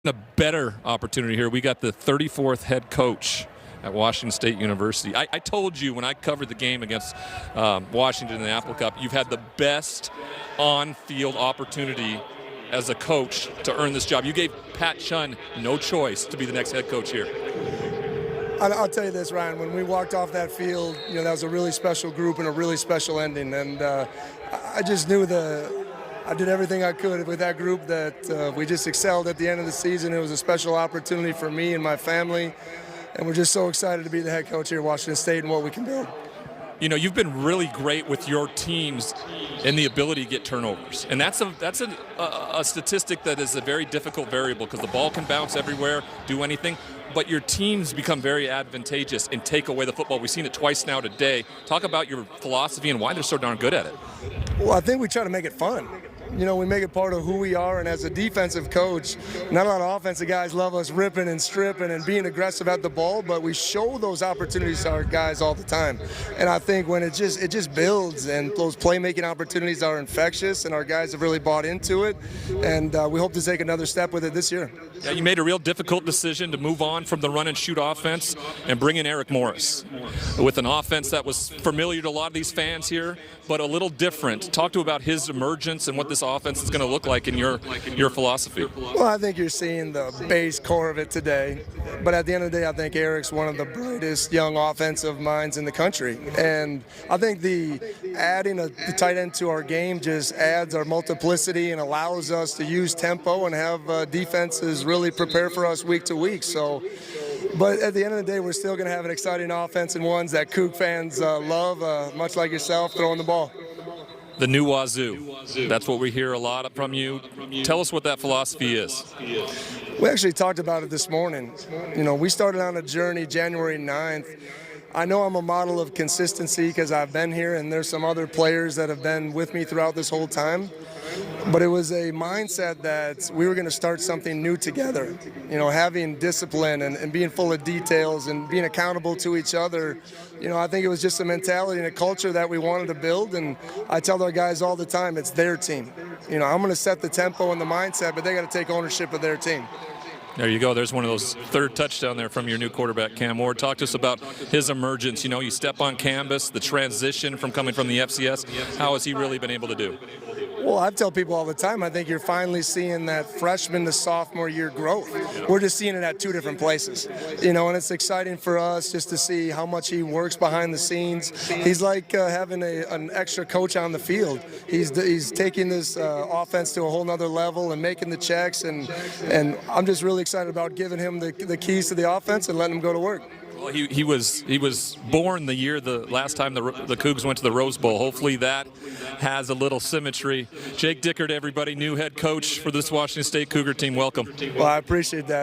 A better opportunity here. We got the 34th head coach at Washington State University. I told you when I covered the game against Washington in the Apple Cup, you've had the best on-field opportunity as a coach to earn this job. You gave Pat Chun no choice to be the next head coach here. I'll tell you this, Ryan, when we walked off that field, that was a really special group and a really special ending. And I just knew I did everything I could with that group, that we just excelled at the end of the season. It was a special opportunity for me and my family, and we're just so excited to be the head coach here at Washington State and what we can build. You've been really great with your teams in the ability to get turnovers, and that's a statistic that is a very difficult variable because the ball can bounce everywhere, do anything, but your teams become very advantageous and take away the football. We've seen it twice now today. Talk about your philosophy and why they're so darn good at it. Well, I think we try to make it fun. We make it part of who we are, and as a defensive coach, not a lot of offensive guys love us ripping and stripping and being aggressive at the ball, but we show those opportunities to our guys all the time. And I think when it just builds, and those playmaking opportunities are infectious, and our guys have really bought into it, and we hope to take another step with it this year. Yeah, you made a real difficult decision to move on from the run and shoot offense and bring in Eric Morris with an offense that was familiar to a lot of these fans here, but a little different. Talk to about his emergence and what this offense is going to look like in your philosophy. Well, I think you're seeing the base core of it today, but at the end of the day, I think Eric's one of the brightest young offensive minds in the country, and I think adding the tight end to our game just adds our multiplicity and allows us to use tempo and have defenses really prepare for us week to week. But at the end of the day, we're still going to have an exciting offense and ones that Coug fans love, much like yourself, throwing the ball. The new Wazoo. That's what we hear a lot from you. Tell us what that philosophy is. We actually talked about it this morning. We started on a journey January 9th. I know I'm a model of consistency because I've been here, and there's some other players that have been with me throughout this whole time. But it was a mindset that we were going to start something new together. Having discipline and being full of details and being accountable to each other. I think it was just a mentality and a culture that we wanted to build. And I tell our guys all the time, it's their team. I'm going to set the tempo and the mindset, but they got to take ownership of their team. There you go. There's one of those third touchdown there from your new quarterback, Cam Ward. Talk to us about his emergence. You step on canvas, the transition from coming from the FCS. How has he really been able to do? Well, I tell people all the time, I think you're finally seeing that freshman to sophomore year growth. We're just seeing it at two different places, and it's exciting for us just to see how much he works behind the scenes. He's like having an extra coach on the field. He's taking this offense to a whole nother level and making the checks, and I'm just really excited about giving him the keys to the offense and letting him go to work. Well, he was born the last time the Cougs went to the Rose Bowl. Hopefully that has a little symmetry. Jake Dickert, everybody, new head coach for this Washington State Cougar team. Welcome. Well, I appreciate that.